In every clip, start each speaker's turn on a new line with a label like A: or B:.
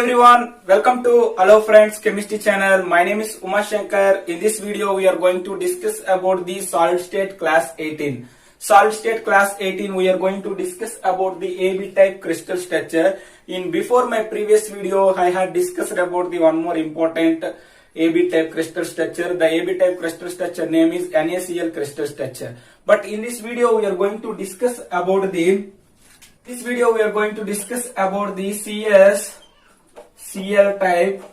A: everyone, welcome to Hello Friends Chemistry channel. My name is Uma Shankar. In this video we are going to discuss about the solid state class 18. Solid state class 18 we are going to discuss about the AB type crystal structure. In before my previous video I had discussed about the one more important AB type crystal structure. The AB type crystal structure name is NaCl crystal structure. But in this video we are going to discuss about the CL type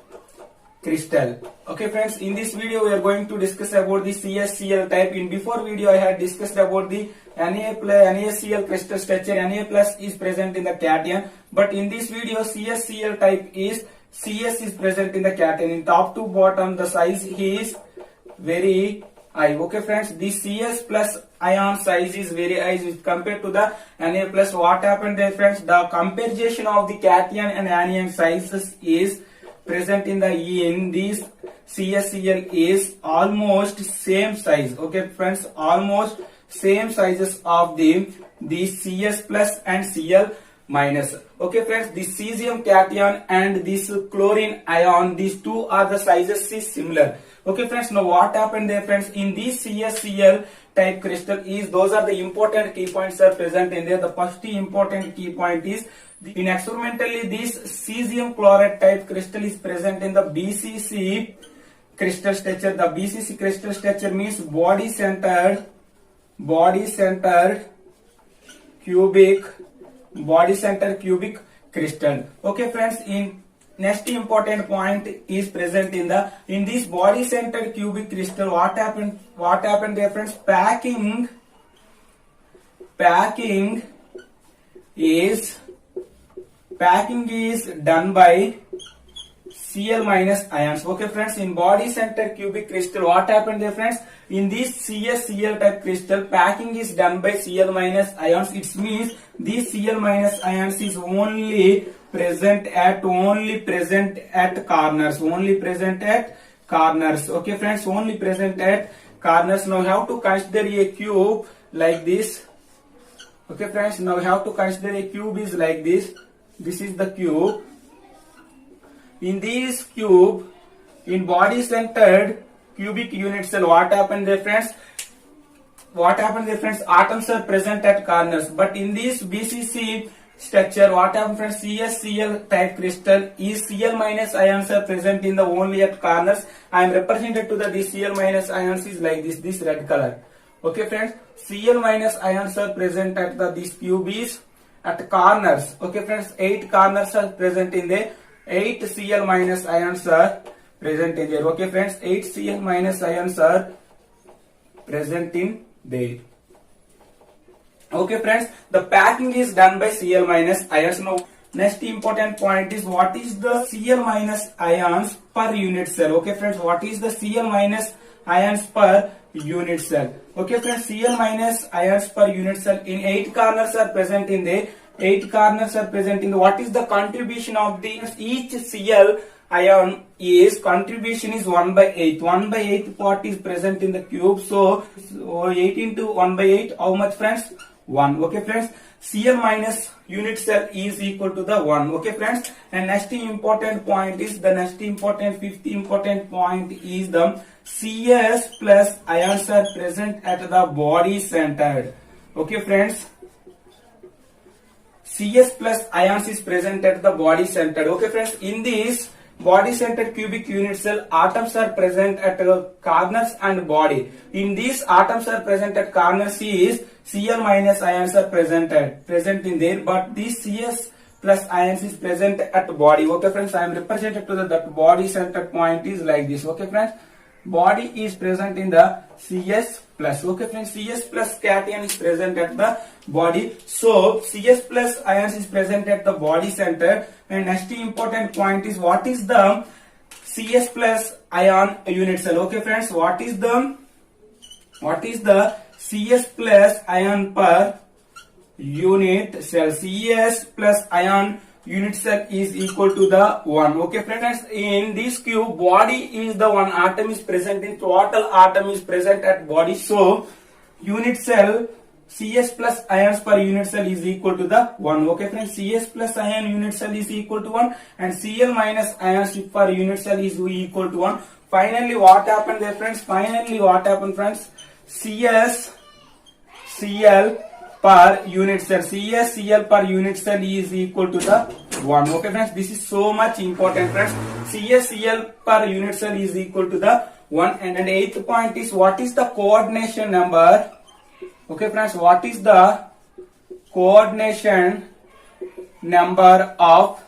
A: crystal. Okay friends, in this video we are going to discuss about the CL type. In before video I had discussed about the NaCl crystal structure. Na plus is present in the cation, but in this video CL type is CS is present in the cation. In top to bottom the size is very high. Okay friends, the CS plus ion size is very high compared to the Na plus. What happened there friends? The comparison of the cation and anion sizes is present in this CSCl is almost same size. Okay friends, almost same sizes of the CS plus and Cl minus. Okay friends, the cesium cation and this chlorine ion, these two are the sizes is similar. Okay friends, now what happened there friends? In this CSCl type crystal is, those are the important key points are present in there. The first important key point is, in experimentally this cesium chloride type crystal is present in the BCC crystal structure. The BCC crystal structure means body centered cubic crystal. Okay friends, in next important point is present in this body centered cubic crystal. What happened there friends? Packing is done by Cl minus ions. Okay friends, in body center cubic crystal, what happened there friends? In this CSCl type crystal, packing is done by Cl minus ions. It means this Cl minus ions is only present at corners. Okay friends, only present at corners. Now we have to consider a cube like this. Okay friends, now we have to consider a cube is like this. This is the cube. In this cube, in body centered cubic unit cell, what happened there friends? Atoms are present at corners. But in this BCC structure, what happened friends? CSCl type crystal is Cl minus ions are present in the only at corners. I am represented to this Cl minus ions is like this red color. Okay friends, Cl minus ions are present at this cube is at corners. Okay friends, 8 corners are present in there. 8 Cl minus ions are present in there. Okay friends, 8 Cl minus ions are present in there. Okay friends, the packing is done by Cl minus ions. Now next important point is, what is the Cl minus ions per unit cell? Okay friends, what is the Cl minus ions per unit cell? Okay friends, Cl minus ions per unit cell, in 8 corners are present in there. 8 corners are present in the, what is the contribution of the each Cl ion is contribution is 1 by 8. 1 by 8 part is present in the cube. So 8 into 1 by 8, how much friends? 1. Okay friends, Cl minus unit cell is equal to the 1. Okay friends, and next important point is, fifth important point is the Cs plus ions are present at the body centered. Okay friends, Cs plus ions is present at the body centered. Okay friends, in this body centered cubic unit cell, atoms are present at corners and body. In these atoms are present at corners is Cl minus ions are present in there, but this Cs plus ions is present at body. Okay friends, I am represented to that body centered point is like this. Okay friends, body is present in the Cs plus. Okay friends, Cs plus cation is present at the body. So Cs plus ions is present at the body center. And next important point is, what is the Cs plus ion unit cell? Okay friends, what is the Cs plus ion per unit cell? Cs plus ion unit cell is equal to the 1. Okay friends, in this cube, body is the one atom is present in, total atom is present at body. So unit cell Cs plus ions per unit cell is equal to the 1. Okay friends, Cs plus ion unit cell is equal to 1 and Cl minus ions per unit cell is equal to 1. Finally what happened there friends? Finally what happened friends? Cs Cl per unit cell, Cs Cl per unit cell is equal to the 1. Okay friends, this is so much important friends. Cs Cl per unit cell is equal to the 1. And then 8th point is, what is the coordination number? Okay friends, what is the coordination number of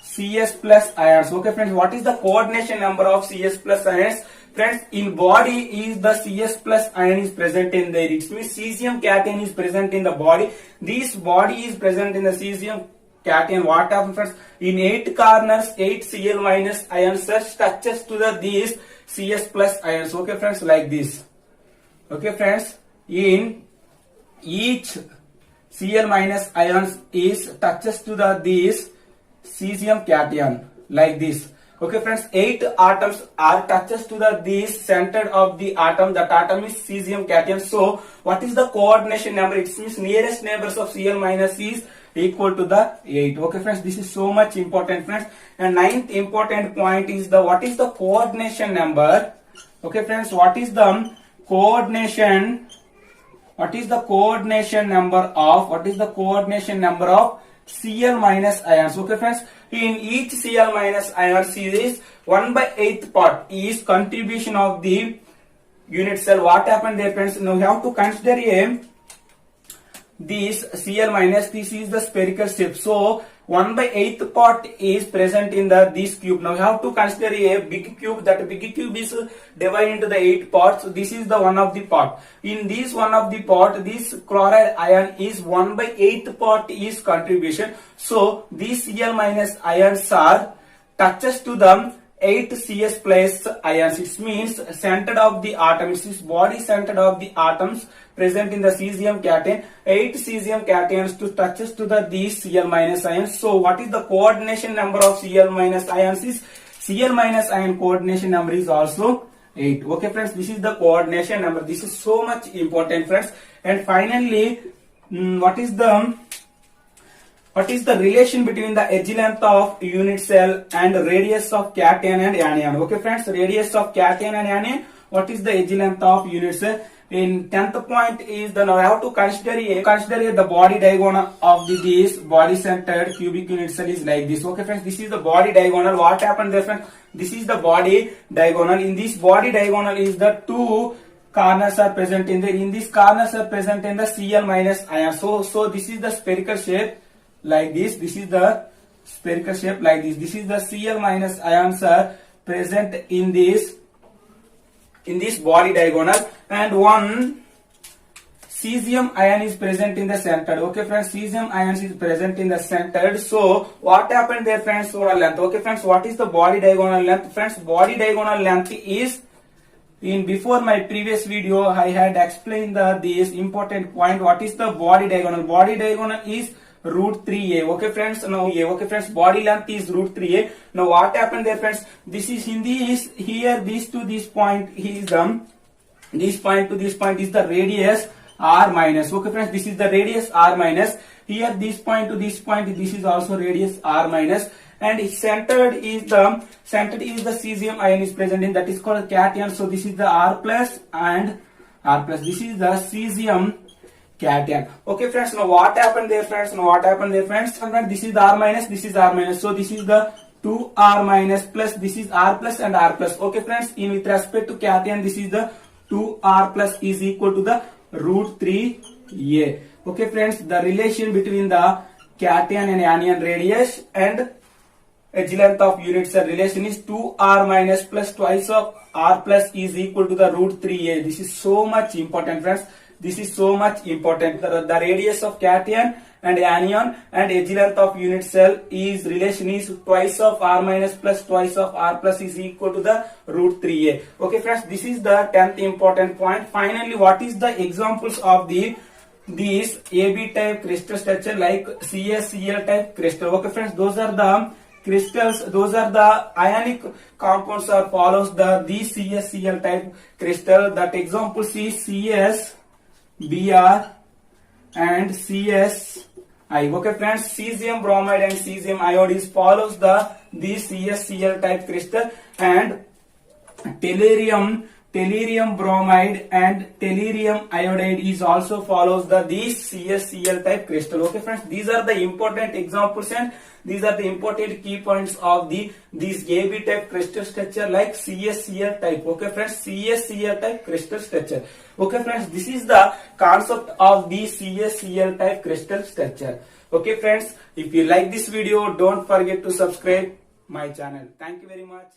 A: Cs plus ions? Okay friends, what is the coordination number of Cs plus ions? Friends, in body is the Cs plus ion is present in there. It means cesium cation is present in the body. This body is present in the cesium cation. What happens friends? In 8 corners, 8 Cl minus ions touches to the these Cs plus ions. Okay friends, like this. Okay friends, in each Cl minus ions is touches to the this cesium cation, like this. Okay friends, 8 atoms are touches to the this center of the atom. That atom is cesium cation. So what is the coordination number? It means nearest neighbors of Cl minus is equal to the 8. Okay friends, this is so much important friends. And 9th important point is the, what is the coordination number? Okay friends, what is the coordination? What is the coordination number of? What is the coordination number of Cl minus ions? Okay friends, in each Cl minus ion series 1/8 part is contribution of the unit cell. What happened there friends? Now we have to consider this Cl minus, this is the spherical shape. So 1/8 part is present in the this cube. Now we have to consider a big cube. That big cube is divided into the 8 parts. So this is the one of the part. In this one of the part, this chloride ion is 1/8 part is contribution. So these Cl minus ions are touches to the 8 Cs plus ions. It means center of the atom. It is body center of the atoms present in the cesium cation. 8 cesium cations to touches to the these Cl minus ions. So what is the coordination number of Cl minus ions? Is Cl minus ion coordination number is also 8. Okay friends, this is the coordination number. This is so much important friends. And finally, what is the relation between the edge length of unit cell and radius of cation and anion? Okay friends, radius of cation and anion. What is the edge length of unit cell? In 10th point is the, now I have to consider the body diagonal of this body centered cubic unit cell is like this. Okay friends, this is the body diagonal. What happened there friends? This is the body diagonal. In this body diagonal is the 2 corners are present in there. In these corners are present in the Cl minus ion. So this is the spherical shape like this. This is the spherical shape like this. This is the Cl minus ions are present in this body diagonal, and one cesium ion is present in the center. Okay friends, cesium ions is present in the center. So what happened there friends? So length. Okay friends, what is the body diagonal length? Friends, body diagonal length is, in before my previous video I had explained this important point. What is the body diagonal? Body diagonal is root 3a. Okay friends, now okay friends, body length is root 3a. Now what happened there friends? This is in this here, this to this point is this point to this point is the radius r minus. Okay friends, this is the radius r minus. Here this point to this point, this is also radius r minus. And centered is the cesium ion is present in, that is called cation. So this is the r plus and r plus. This is the cesium cation. Okay friends, now what happened there friends? This is the r minus, this is r minus. So this is the 2r minus plus, this is r plus and r plus. Okay friends, in with respect to cation, this is the 2r plus is equal to the root 3a. Okay friends, the relation between the cation and anion radius and edge length of unit cell relation is 2r minus plus twice of r plus is equal to the root 3a. This is so much important friends. This is so much important. The radius of cation and anion and edge length of unit cell is relation is twice of r minus plus twice of r plus is equal to the root 3a. Okay friends, this is the 10th important point. Finally, what is the examples of these AB type crystal structure like CaCl type crystal? Okay friends, those are the crystals, those are the ionic compounds or follows these CaCl type crystal. That examples is CS, Br, and CSI. Okay friends, cesium bromide and cesium iodide follows the CSCl type crystal, and tellurium bromide and tellurium iodide is also follows these CSCl type crystal. Okay friends, these are the important examples and these are the important key points of these AB type crystal structure like CSCl type. Okay friends, CSCl type crystal structure. Okay friends, this is the concept of the CSCl type crystal structure. Okay friends, if you like this video, don't forget to subscribe my channel. Thank you very much.